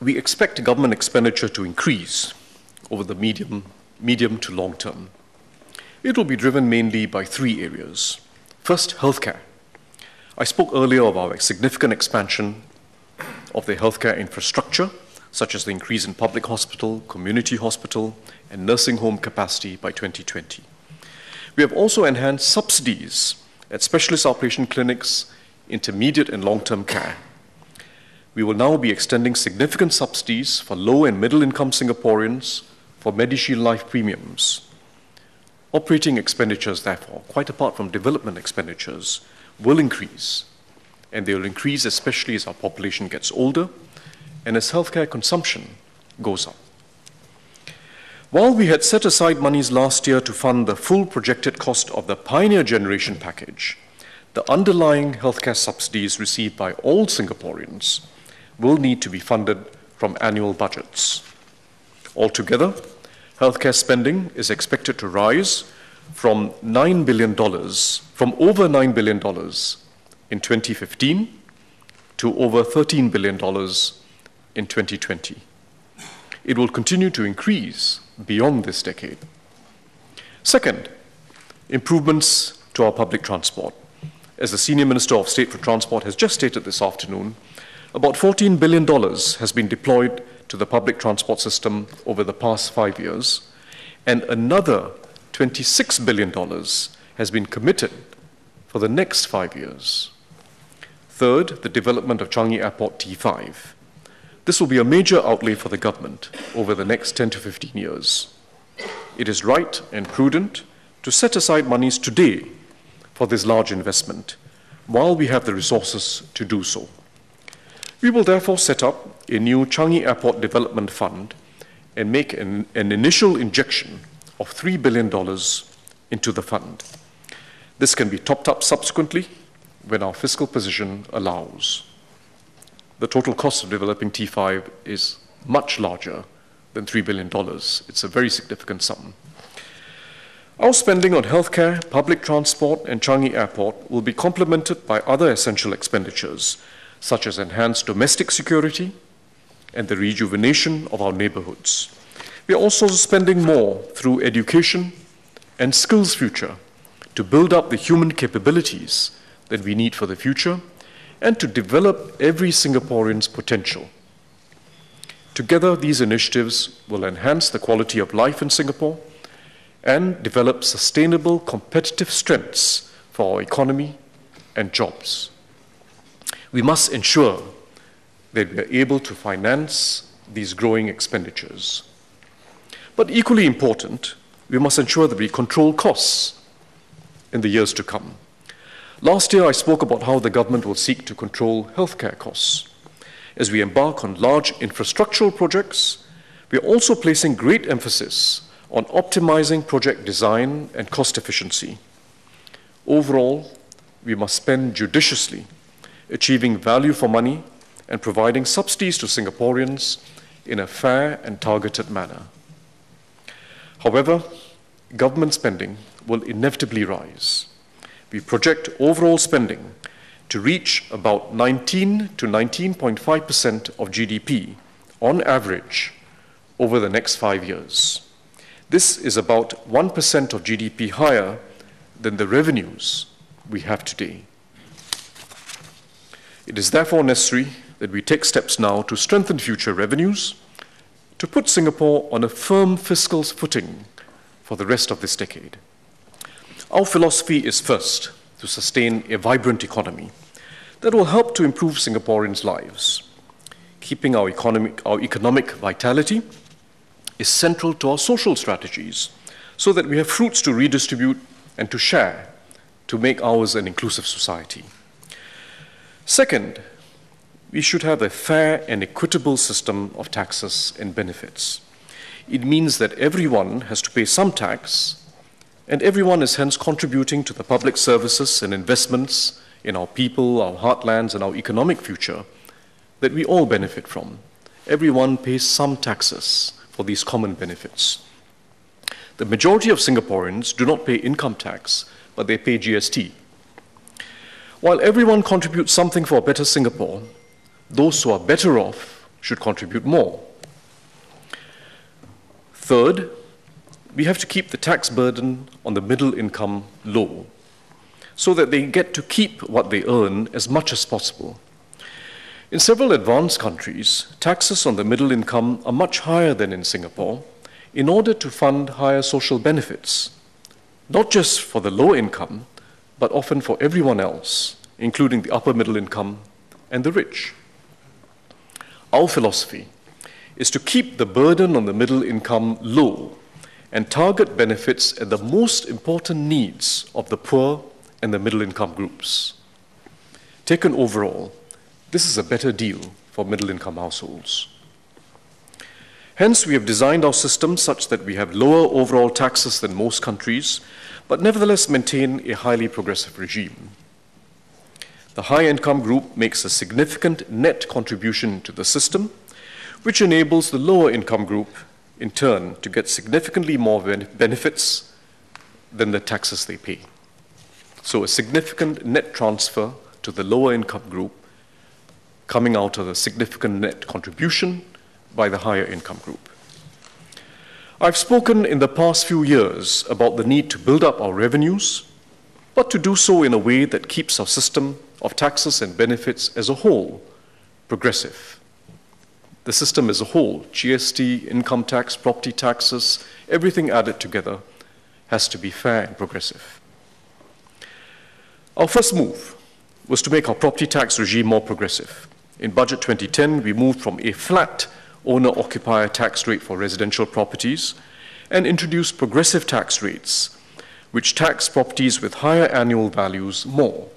we expect government expenditure to increase over the medium to long term. It will be driven mainly by three areas. First, healthcare. I spoke earlier of our significant expansion of the healthcare infrastructure, such as the increase in public hospital, community hospital, and nursing home capacity by 2020. We have also enhanced subsidies at specialist outpatient clinics, intermediate and long-term care. We will now be extending significant subsidies for low and middle-income Singaporeans for MediShield Life premiums. Operating expenditures, therefore, quite apart from development expenditures, will increase, and they will increase especially as our population gets older and as healthcare consumption goes up. While we had set aside monies last year to fund the full projected cost of the Pioneer Generation package, the underlying healthcare subsidies received by all Singaporeans will need to be funded from annual budgets. Altogether, healthcare spending is expected to rise from over $9 billion in 2015 to over $13 billion in 2020. It will continue to increase beyond this decade. Second, improvements to our public transport. As the Senior Minister of State for Transport has just stated this afternoon, about $14 billion has been deployed to the public transport system over the past 5 years, and another $26 billion has been committed for the next 5 years. Third, the development of Changi Airport T5. This will be a major outlay for the government over the next 10 to 15 years. It is right and prudent to set aside monies today for this large investment while we have the resources to do so. We will therefore set up a new Changi Airport Development Fund and make an initial injection of $3 billion into the fund. This can be topped up subsequently when our fiscal position allows. The total cost of developing T5 is much larger than $3 billion. It's a very significant sum. Our spending on healthcare, public transport, and Changi Airport will be complemented by other essential expenditures, such as enhanced domestic security and the rejuvenation of our neighborhoods. We are also spending more through education and skills future to build up the human capabilities that we need for the future and to develop every Singaporean's potential. Together, these initiatives will enhance the quality of life in Singapore and develop sustainable competitive strengths for our economy and jobs. We must ensure that we are able to finance these growing expenditures. But equally important, we must ensure that we control costs in the years to come. Last year, I spoke about how the government will seek to control healthcare costs. As we embark on large infrastructural projects, we are also placing great emphasis on optimizing project design and cost efficiency. Overall, we must spend judiciously, achieving value for money and providing subsidies to Singaporeans in a fair and targeted manner. However, government spending will inevitably rise. We project overall spending to reach about 19 to 19.5% of GDP on average over the next 5 years. This is about 1% of GDP higher than the revenues we have today. It is therefore necessary that we take steps now to strengthen future revenues, to put Singapore on a firm fiscal footing for the rest of this decade. Our philosophy is first to sustain a vibrant economy that will help to improve Singaporeans' lives. Keeping our economic vitality is central to our social strategies so that we have fruits to redistribute and to share to make ours an inclusive society. Second, we should have a fair and equitable system of taxes and benefits. It means that everyone has to pay some tax, and everyone is hence contributing to the public services and investments in our people, our heartlands, and our economic future that we all benefit from. Everyone pays some taxes for these common benefits. The majority of Singaporeans do not pay income tax, but they pay GST. While everyone contributes something for a better Singapore, those who are better off should contribute more. Third, we have to keep the tax burden on the middle income low, so that they get to keep what they earn as much as possible. In several advanced countries, taxes on the middle income are much higher than in Singapore in order to fund higher social benefits, not just for the low income, but often for everyone else, including the upper middle income and the rich. Our philosophy is to keep the burden on the middle income low and target benefits at the most important needs of the poor and the middle income groups. Taken overall, this is a better deal for middle income households. Hence, we have designed our system such that we have lower overall taxes than most countries, but nevertheless maintain a highly progressive regime. The high-income group makes a significant net contribution to the system, which enables the lower-income group, in turn, to get significantly more benefits than the taxes they pay. So a significant net transfer to the lower-income group coming out of a significant net contribution by the higher-income group. I've spoken in the past few years about the need to build up our revenues, but to do so in a way that keeps our system of taxes and benefits as a whole progressive. The system as a whole, GST, income tax, property taxes, everything added together has to be fair and progressive. Our first move was to make our property tax regime more progressive. In Budget 2010, we moved from a flat owner-occupier tax rate for residential properties and introduced progressive tax rates, which tax properties with higher annual values more.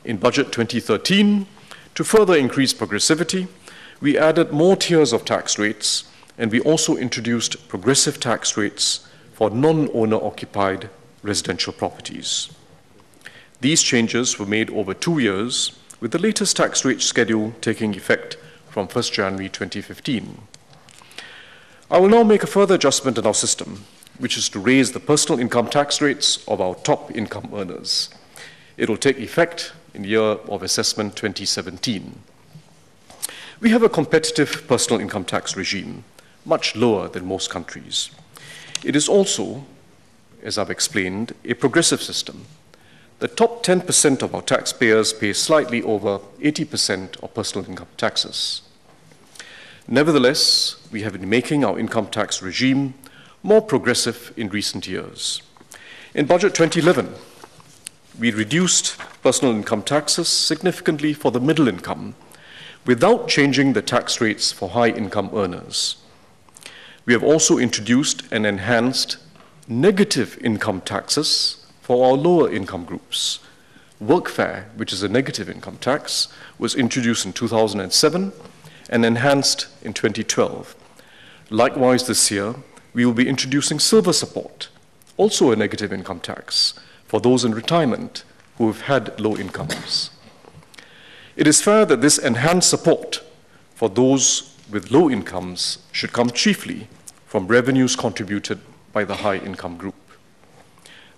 In Budget 2013, to further increase progressivity, we added more tiers of tax rates, and we also introduced progressive tax rates for non-owner-occupied residential properties. These changes were made over 2 years, with the latest tax rate schedule taking effect from 1st January 2015. I will now make a further adjustment in our system, which is to raise the personal income tax rates of our top income earners. It will take effect in the year of assessment 2017. We have a competitive personal income tax regime, much lower than most countries. It is also, as I've explained, a progressive system. The top 10% of our taxpayers pay slightly over 80% of personal income taxes. Nevertheless, we have been making our income tax regime more progressive in recent years. In Budget 2011, we reduced personal income taxes significantly for the middle income without changing the tax rates for high-income earners. We have also introduced and enhanced negative income taxes for our lower income groups. Workfare, which is a negative income tax, was introduced in 2007 and enhanced in 2012. Likewise, this year, we will be introducing silver support, also a negative income tax, for those in retirement who have had low incomes. It is fair that this enhanced support for those with low incomes should come chiefly from revenues contributed by the high-income group.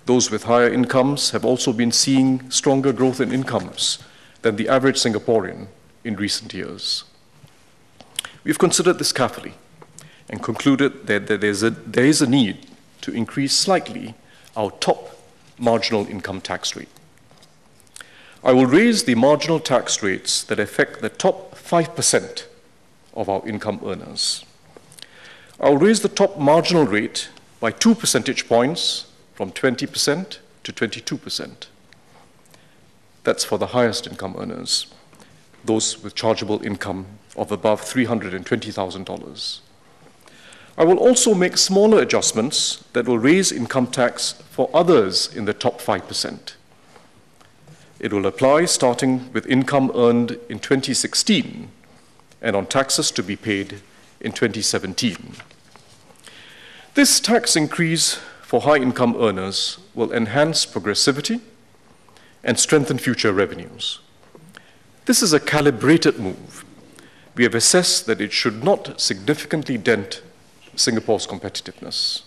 Those with higher incomes have also been seeing stronger growth in incomes than the average Singaporean in recent years. We've considered this carefully and concluded that there is a need to increase slightly our top marginal income tax rate. I will raise the marginal tax rates that affect the top 5% of our income earners. I will raise the top marginal rate by 2 percentage points from 20% to 22%. That's for the highest income earners, those with chargeable income of above $320,000. I will also make smaller adjustments that will raise income tax for others in the top 5%. It will apply starting with income earned in 2016 and on taxes to be paid in 2017. This tax increase for high-income earners will enhance progressivity and strengthen future revenues. This is a calibrated move. We have assessed that it should not significantly dent Singapore's competitiveness.